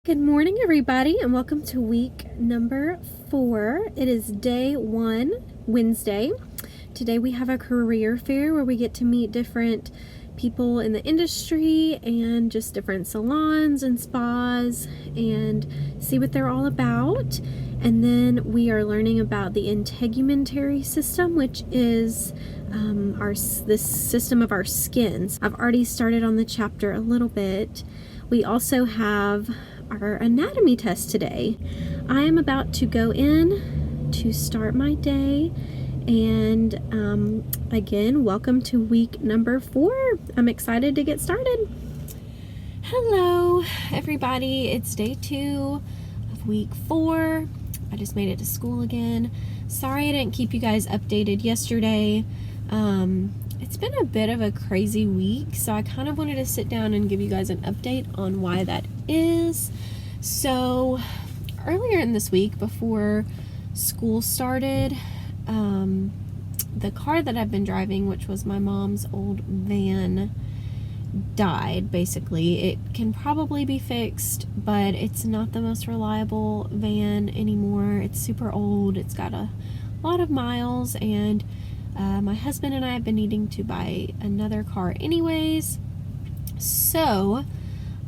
Good morning, everybody, and welcome to week number 4. It is day 1, Wednesday. Today we have a career fair where we get to meet different people in the industry and just different salons and spas and see what they're all about. And then we are learning about the integumentary system, which is the system of our skins. I've already started on the chapter a little bit. We also have our anatomy test today. I am about to go in to start my day, and again, welcome to week number 4. I'm excited to get started. Hello, everybody. It's day 2 of week 4. I just made it to school again. Sorry I didn't keep you guys updated yesterday. It's been a bit of a crazy week, so I kind of wanted to sit down and give you guys an update on why that is. So earlier in this week, before school started, the car that I've been driving, which was my mom's old van, died. Basically, it can probably be fixed, but it's not the most reliable van anymore. It's super old. It's got a lot of miles, and my husband and I have been needing to buy another car anyways. So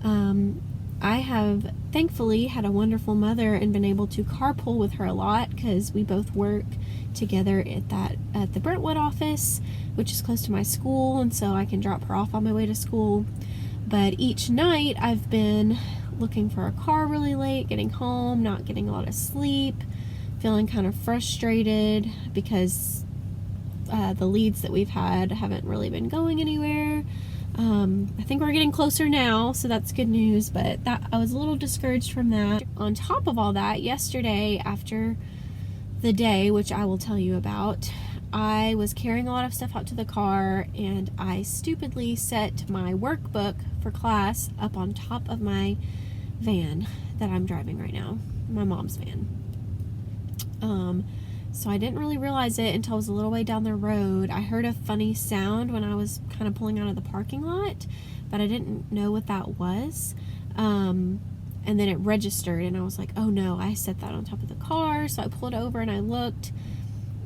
I have thankfully had a wonderful mother and been able to carpool with her a lot because we both work together at the Brentwood office, which is close to my school, and so I can drop her off on my way to school. But each night I've been looking for a car really late, getting home, not getting a lot of sleep, feeling kind of frustrated because the leads that we've had haven't really been going anywhere. I think we're getting closer now, so that's good news, but I was a little discouraged from that. On top of all that, yesterday after the day, which I will tell you about, I was carrying a lot of stuff out to the car, and I stupidly set my workbook for class up on top of my van that I'm driving right now, my mom's van. So I didn't really realize it until I was a little way down the road. I heard a funny sound when I was kind of pulling out of the parking lot, but I didn't know what that was. And then it registered, and I was like, oh no, I set that on top of the car. So I pulled over and I looked.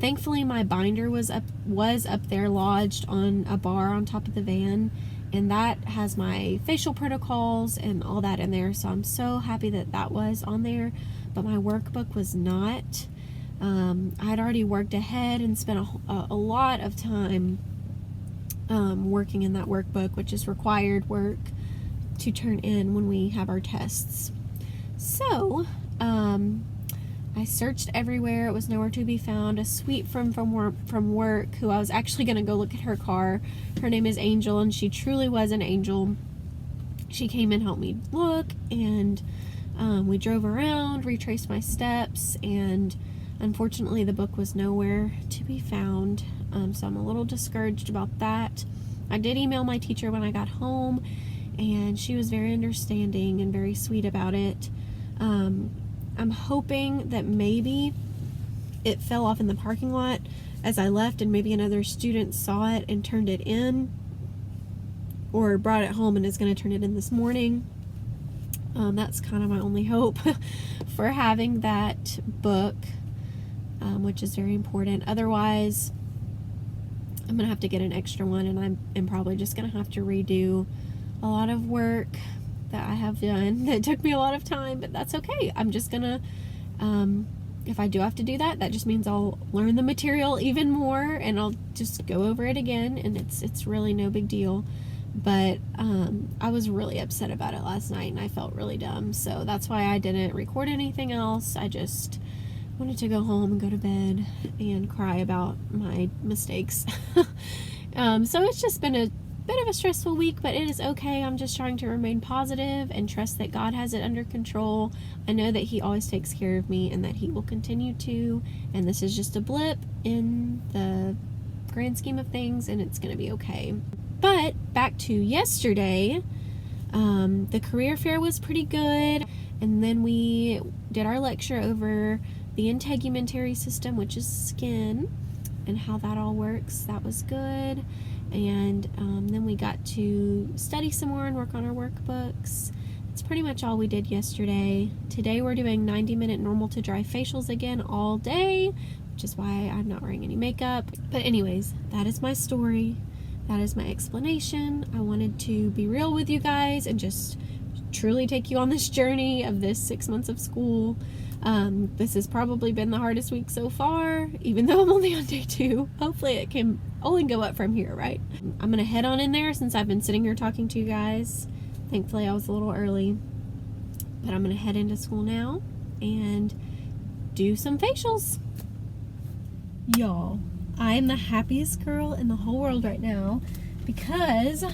Thankfully, my binder was up there lodged on a bar on top of the van, and that has my facial protocols and all that in there. So I'm so happy that was on there, but my workbook was not. I had already worked ahead and spent a lot of time working in that workbook, which is required work to turn in when we have our tests. So I searched everywhere. It was nowhere to be found. A sweet friend from work, who I was actually going to go look at her car. Her name is Angel, and she truly was an angel. She came and helped me look, and we drove around, retraced my steps, and unfortunately, the book was nowhere to be found, so I'm a little discouraged about that. I did email my teacher when I got home, and she was very understanding and very sweet about it. I'm hoping that maybe it fell off in the parking lot as I left, and maybe another student saw it and turned it in, or brought it home and is going to turn it in this morning. That's kind of my only hope for having that book, which is very important. Otherwise, I'm gonna have to get an extra one, and I'm probably just gonna have to redo a lot of work that I have done that took me a lot of time, but that's okay. I'm just gonna, if I do have to do that, that just means I'll learn the material even more, and I'll just go over it again, and it's really no big deal. But I was really upset about it last night, and I felt really dumb, so that's why I didn't record anything else. I just wanted to go home and go to bed and cry about my mistakes. So it's just been a bit of a stressful week, but it is okay. I'm just trying to remain positive and trust that God has it under control. I know that He always takes care of me, and that He will continue to, and this is just a blip in the grand scheme of things, and it's going to be okay. But back to yesterday, the career fair was pretty good, and then we did our lecture over the integumentary system, which is skin, and how that all works. That was good. And then we got to study some more and work on our workbooks. that's pretty much all we did yesterday. Today we're doing 90-minute normal to dry facials again all day, which is why I'm not wearing any makeup. But anyways, that is my story. That is my explanation. I wanted to be real with you guys and just truly take you on this journey of this 6 months of school. This has probably been the hardest week so far, even though I'm only on day 2. Hopefully it can only go up from here, right? I'm gonna head on in there since I've been sitting here talking to you guys. Thankfully I was a little early, but I'm gonna head into school now and do some facials. Y'all, I am the happiest girl in the whole world right now because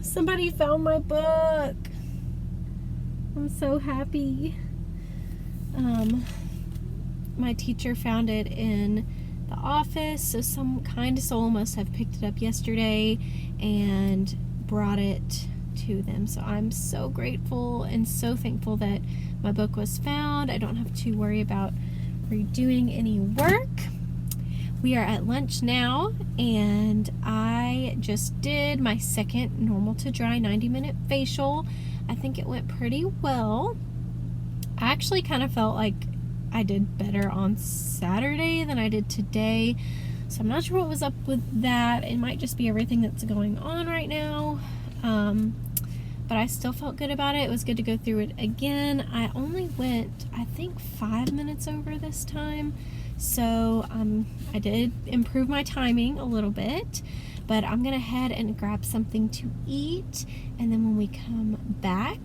somebody found my book. I'm so happy. My teacher found it in the office, so some kind soul must have picked it up yesterday and brought it to them. So I'm so grateful and so thankful that my book was found. I don't have to worry about redoing any work. We are at lunch now, and I just did my second normal to dry 90-minute facial. I think it went pretty well. I actually kind of felt like I did better on Saturday than I did today, so I'm not sure what was up with that. It might just be everything that's going on right now, but I still felt good about it. It was good to go through it again. I only went, I think, 5 minutes over this time, so I did improve my timing a little bit. But I'm gonna head and grab something to eat, and then when we come back,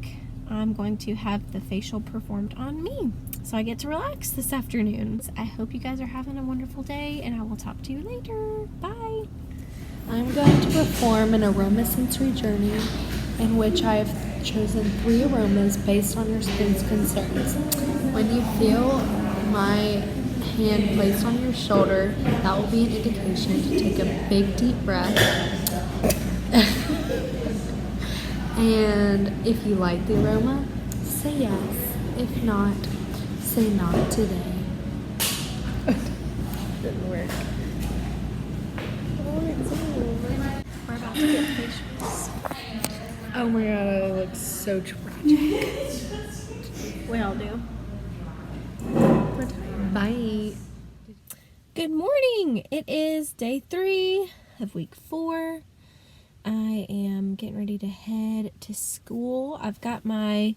I'm going to have the facial performed on me, so I get to relax this afternoon. I hope you guys are having a wonderful day, and I will talk to you later. Bye. I'm going to perform an aroma sensory journey in which I have chosen 3 aromas based on your skin's concerns. When you feel my hand placed on your shoulder, that will be an indication to take a big deep breath. And if you like the aroma, say yes. If not, say not today. Didn't work. We're about to get facials. Oh my god, it looks so tragic. We all do. We're tired. Bye. Good morning. It is day 3 of week 4. I am getting ready to head to school. I've got my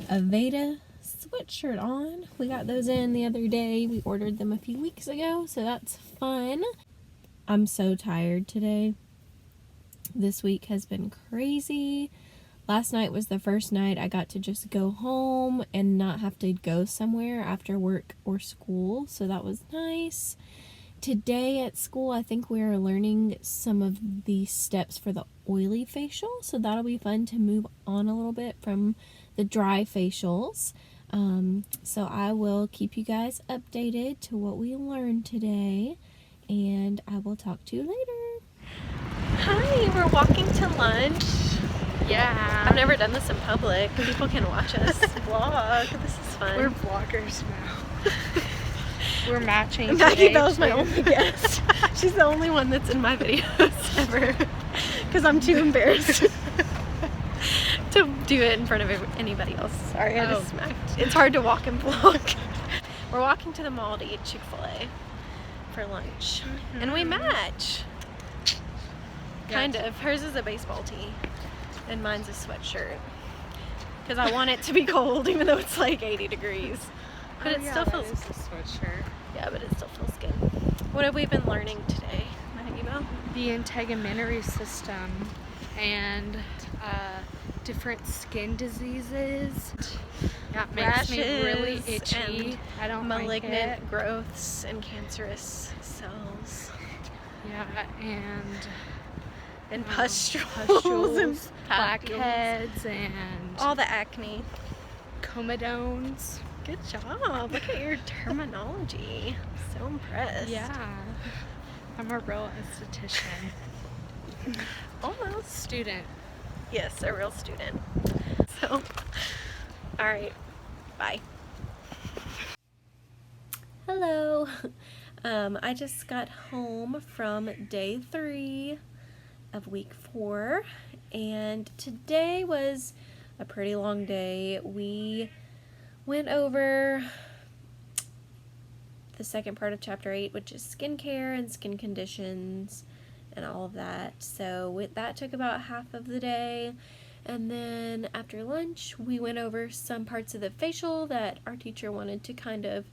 Aveda sweatshirt on. We got those in the other day. We ordered them a few weeks ago, so that's fun. I'm so tired today. This week has been crazy. Last night was the first night I got to just go home and not have to go somewhere after work or school, so that was nice. Today at school, I think we are learning some of the steps for the oily facial, so that'll be fun to move on a little bit from the dry facials. So I will keep you guys updated to what we learned today, and I will talk to you later. Hi, we're walking to lunch. Yeah. I've never done this in public. People can watch us vlog. This is fun. We're vloggers now. We're matching. Maggie Bell's my only guest. She's the only one that's in my videos ever, because I'm too embarrassed to do it in front of anybody else. Sorry, I just smacked. It's hard to walk and vlog. We're walking to the mall to eat Chick-fil-A for lunch, and we match. Kind of. Hers is a baseball tee, and mine's a sweatshirt, because I want it to be cold even though it's like 80 degrees. But it still feels... That is a sweatshirt. Yeah, but it still feels good. What have we been learning today, Maggie Bell? The integumentary system and different skin diseases. That makes me really itchy. I don't like it. Malignant growths and cancerous cells. Yeah, and pustules and blackheads and all the acne. Comedones. Good job. Look at your terminology. I'm so impressed. Yeah. I'm a real esthetician. Almost. Student. Yes, a real student. So, alright. Bye. Hello. I just got home from day 3 of week 4, and today was a pretty long day. We went over the second part of chapter 8, which is skincare and skin conditions and all of that. So that took about half of the day. And then after lunch, we went over some parts of the facial that our teacher wanted to kind of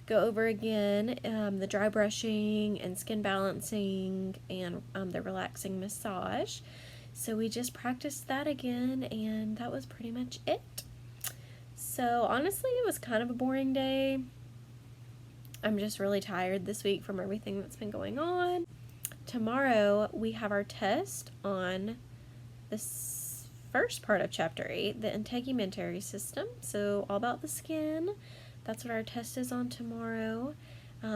go over again, the dry brushing and skin balancing and the relaxing massage. So we just practiced that again, and that was pretty much it. So honestly, it was kind of a boring day. I'm just really tired this week from everything that's been going on. Tomorrow we have our test on this first part of chapter 8, the integumentary system. So all about the skin. That's what our test is on tomorrow.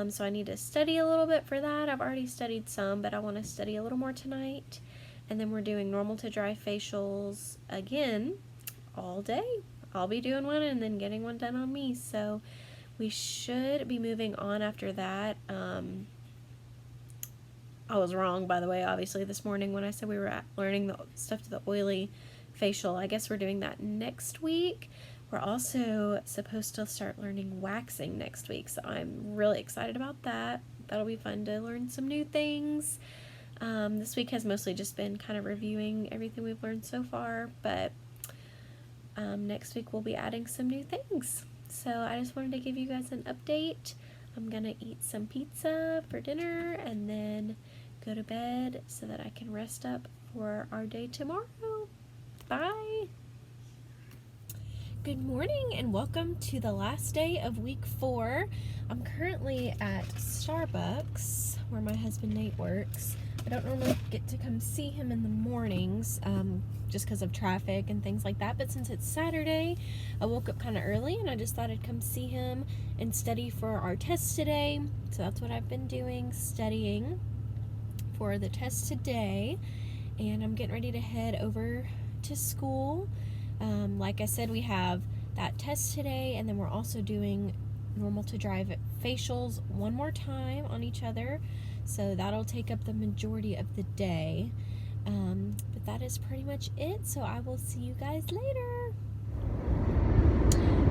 So I need to study a little bit for that. I've already studied some, but I want to study a little more tonight. And then we're doing normal to dry facials again all day. I'll be doing one and then getting one done on me. So we should be moving on after that. I was wrong, by the way, obviously, this morning when I said we were learning the stuff to the oily facial. I guess we're doing that next week. We're also supposed to start learning waxing next week, so I'm really excited about that. That'll be fun to learn some new things. This week has mostly just been kind of reviewing everything we've learned so far, but next week we'll be adding some new things. So I just wanted to give you guys an update. I'm gonna eat some pizza for dinner and then go to bed so that I can rest up for our day tomorrow. Bye! Good morning and welcome to the last day of week 4. I'm currently at Starbucks where my husband Nate works. I don't normally get to come see him in the mornings just because of traffic and things like that, but since it's Saturday, I woke up kind of early and I just thought I'd come see him and study for our test today. So that's what I've been doing, studying for the test today, and I'm getting ready to head over to school. Like I said, we have that test today, and then we're also doing normal to dry facials one more time on each other, so that'll take up the majority of the day. But that is pretty much it, so I will see you guys later.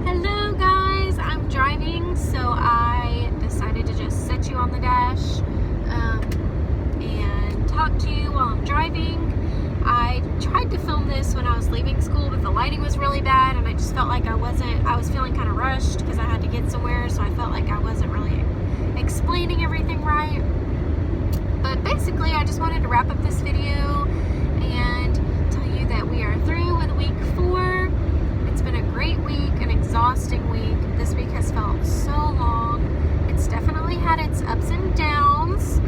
Hello guys, I'm driving, so I decided to just set you on the dash and talk to you while I'm driving. I tried to film this when I was leaving school, but the lighting was really bad, and I just felt like I was feeling kind of rushed because I had to get somewhere, so I felt like I wasn't really explaining everything right. But basically, I just wanted to wrap up this video and tell you that we are through with week 4. It's been a great week, an exhausting week. This week has felt so long. It's definitely had its ups and downs.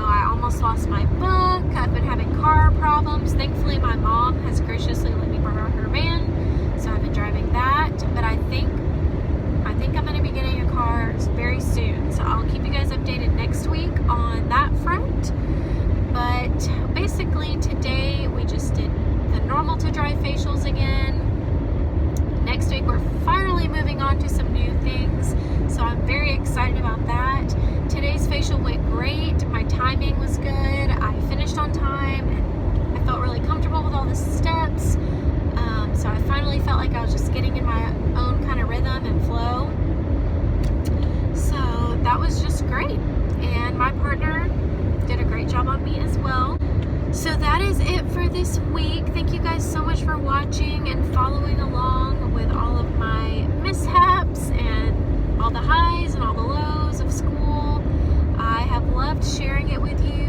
I almost lost my book. I've been having car problems. Thankfully, my mom has graciously let me borrow her van, so I've been driving that. But I think I'm going to be getting a car very soon, so I'll keep you guys updated next week on that front. But basically, today we just did the normal to dry facials again. Next week, we're finally moving on to some new things, so I'm very excited about that. Today's facial went great. My timing was good. I finished on time, and I felt really comfortable with all the steps. So I finally felt like I was just getting in my own kind of rhythm and flow. So that was just great. And my partner did a great job on me as well. So that is it for this week. Thank you guys so much for watching and following along with all of my mishaps and all the highs and all the lows of school. I have loved sharing it with you.